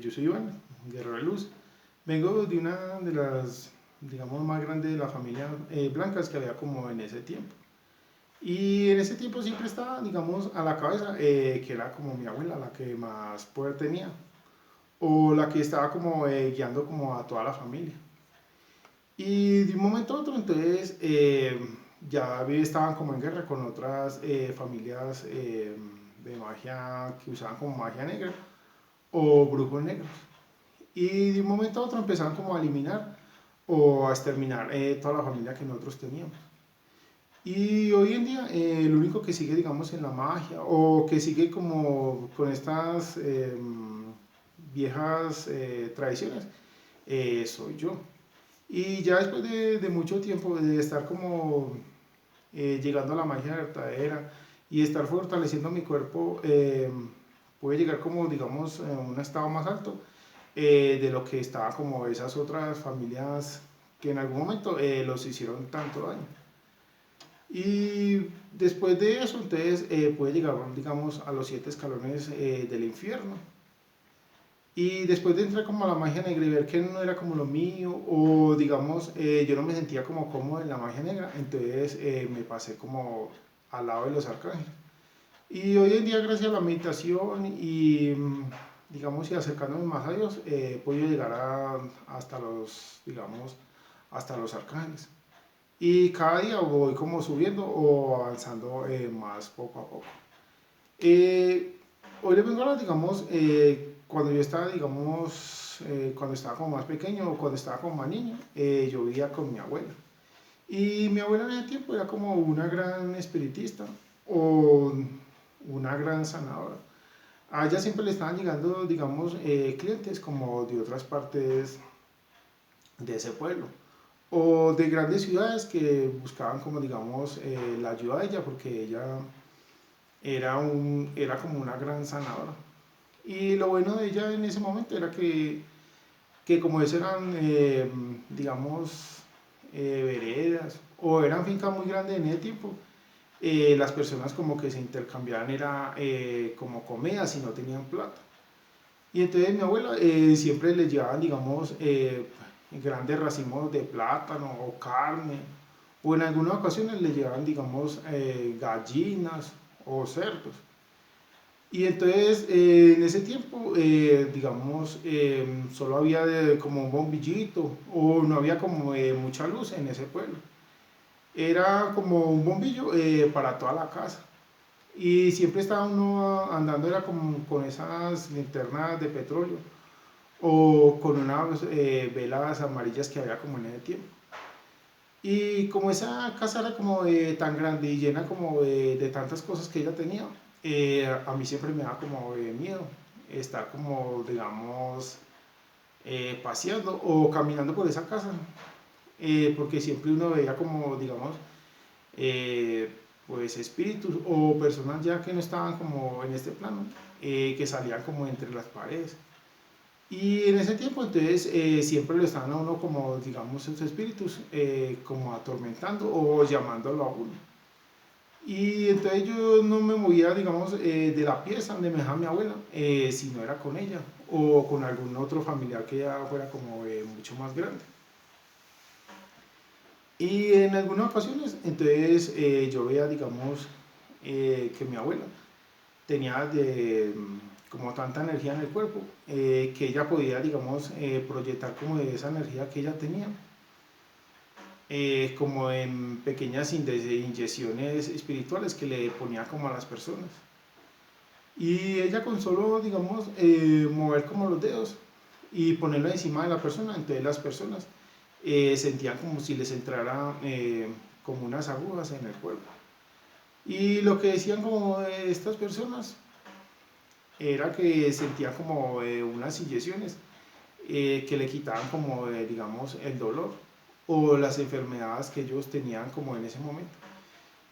Yo soy Iván, Guerrero de Luz. Vengo de una de las, digamos, más grandes de la familia blancas que había como en ese tiempo. Y en ese tiempo siempre estaba, digamos, a la cabeza, que era como mi abuela, la que más poder tenía, o la que estaba como guiando como a toda la familia. Y de un momento a otro, entonces, ya estaban como en guerra con otras familias de magia, que usaban como magia negra o brujos negros. Y de un momento a otro empezaron como a eliminar o a exterminar toda la familia que nosotros teníamos. Y hoy en día el único que sigue, digamos, en la magia o que sigue como con estas viejas tradiciones, soy yo. Y ya después de mucho tiempo de estar como llegando a la magia verdadera y estar fortaleciendo mi cuerpo, puede llegar como, digamos, a un estado más alto de lo que estaba como esas otras familias que en algún momento los hicieron tanto daño. Y después de eso, entonces puede llegar, digamos, a los 7 escalones del infierno. Y después de entrar como a la magia negra y ver que no era como lo mío, o digamos, yo no me sentía como cómodo en la magia negra, entonces me pasé como al lado de los arcángeles. Y hoy en día, gracias a la meditación y, digamos, y acercándome más a Dios, he podido llegar hasta los, digamos, hasta los arcángeles. Y cada día voy como subiendo o avanzando más poco a poco. Eh, Hoy les vengo a hablar, digamos, cuando yo estaba, digamos, cuando estaba como más pequeño o cuando estaba como más niño, yo vivía con mi abuela. Y mi abuela en ese tiempo era como una gran espiritista o una gran sanadora. A ella siempre le estaban llegando, digamos, clientes como de otras partes de ese pueblo o de grandes ciudades que buscaban como, digamos, la ayuda de ella porque ella era como una gran sanadora. Y lo bueno de ella en ese momento era que como esas eran, digamos, veredas o eran fincas muy grandes en ese tiempo, las personas como que se intercambiaban era como comida si no tenían plata. Y entonces mi abuela siempre les llevaban, digamos, grandes racimos de plátano o carne, o en algunas ocasiones les llevaban, digamos, gallinas o cerdos. Y entonces en ese tiempo, digamos, solo había como un bombillito o no había como mucha luz en ese pueblo. Era como un bombillo para toda la casa. Y siempre estaba uno andando, era como con esas linternas de petróleo o con unas velas amarillas que había como en ese tiempo. Y como esa casa era como tan grande y llena como de tantas cosas que ella tenía, a mí siempre me daba como miedo estar como, digamos, paseando o caminando por esa casa, porque siempre uno veía como, digamos, eh, pues espíritus o personas ya que no estaban como en este plano, que salían como entre las paredes. Y en ese tiempo entonces siempre lo estaban a uno como, digamos, esos espíritus como atormentando o llamándolo a uno. Y entonces yo no me movía, digamos, de la pieza donde me dejaba mi abuela, si no era con ella o con algún otro familiar que ya fuera como mucho más grande. Y en algunas ocasiones, entonces yo veía, digamos, que mi abuela tenía como tanta energía en el cuerpo que ella podía, digamos, proyectar como de esa energía que ella tenía, como en pequeñas inyecciones espirituales que le ponía como a las personas. Y ella con solo, digamos, mover como los dedos y ponerlo encima de la persona, entonces las personas sentían como si les entrara como unas agujas en el cuerpo. Y lo que decían como estas personas era que sentían como unas inyecciones que le quitaban como, digamos, el dolor o las enfermedades que ellos tenían como en ese momento.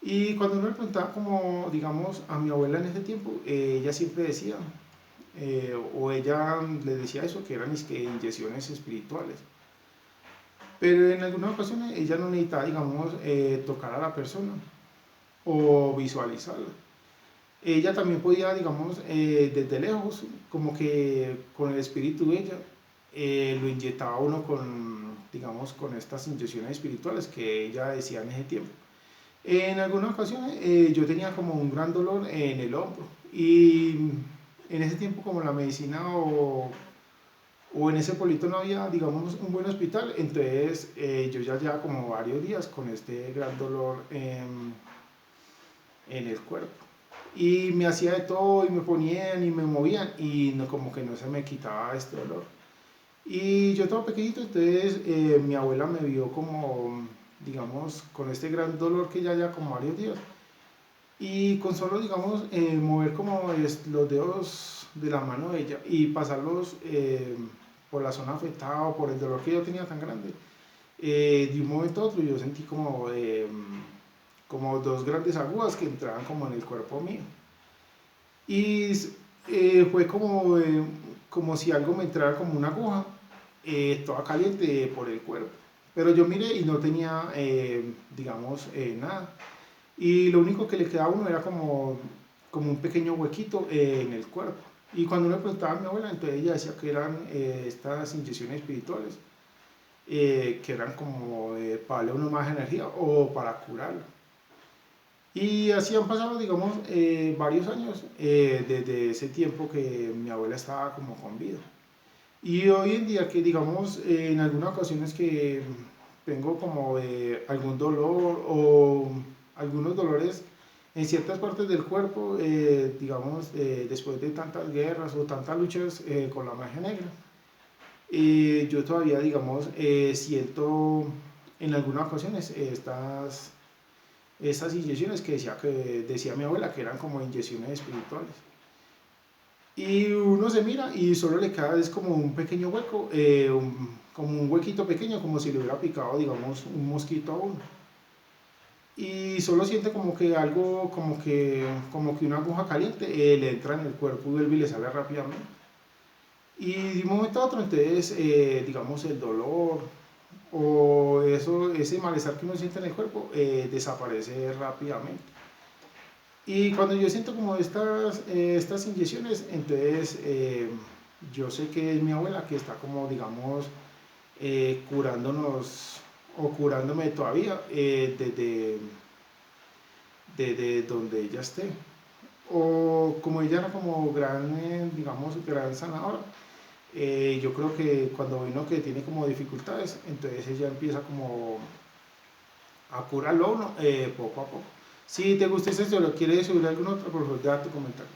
Y cuando uno le preguntaba como, digamos, a mi abuela en ese tiempo, ella siempre decía, o ella le decía eso, que eran que inyecciones espirituales. Pero en algunas ocasiones ella no necesitaba, digamos, tocar a la persona o visualizarla. ella también podía, digamos, desde lejos, como que con el espíritu de ella, lo inyectaba uno con, digamos, con estas inyecciones espirituales que ella decía en ese tiempo. En algunas ocasiones yo tenía como un gran dolor en el hombro y en ese tiempo como la medicina o en ese pueblito no había, digamos, un buen hospital, entonces yo ya llevaba como varios días con este gran dolor en el cuerpo. Y me hacía de todo y me ponían y me movían y no, como que no se me quitaba este dolor. Y yo estaba pequeñito, entonces mi abuela me vio como, digamos, con este gran dolor que ya como varios días. Y con solo, digamos, mover como los dedos de la mano de ella y pasarlos por la zona afectada o por el dolor que yo tenía tan grande, de un momento a otro yo sentí como, como dos grandes agujas que entraban como en el cuerpo mío. Y fue como, como si algo me entrara como una aguja, toda caliente por el cuerpo. Pero yo miré y no tenía, digamos, nada. Y lo único que le quedaba a uno era como, como un pequeño huequito en el cuerpo. Y cuando uno le preguntaba a mi abuela, entonces ella decía que eran estas inyecciones espirituales, que eran como para darle a uno más energía o para curarlo. Y así han pasado, digamos, varios años desde ese tiempo que mi abuela estaba como con vida. Y hoy en día que, digamos, en algunas ocasiones que tengo como algún dolor o algunos dolores en ciertas partes del cuerpo, digamos, después de tantas guerras o tantas luchas con la magia negra, yo todavía, digamos, siento en algunas ocasiones estas inyecciones que decía mi abuela que eran como inyecciones espirituales. Y uno se mira y solo le queda es como un pequeño hueco, como un huequito pequeño, como si le hubiera picado, digamos, un mosquito a uno. Y solo siente como que algo, como que una aguja caliente le entra en el cuerpo y vuelve y le sale rápidamente. Y de un momento a otro, entonces, digamos, el dolor o eso, ese malestar que uno siente en el cuerpo desaparece rápidamente. Y cuando yo siento como estas inyecciones, entonces yo sé que es mi abuela que está como, digamos, curándonos o curándome todavía desde donde ella esté. O como ella era como gran, digamos, gran sanadora, yo creo que cuando uno que tiene como dificultades, entonces ella empieza como a curarlo a uno poco a poco. Si te gusta este, lo quieres subir algún otro, por favor, da tu comentario.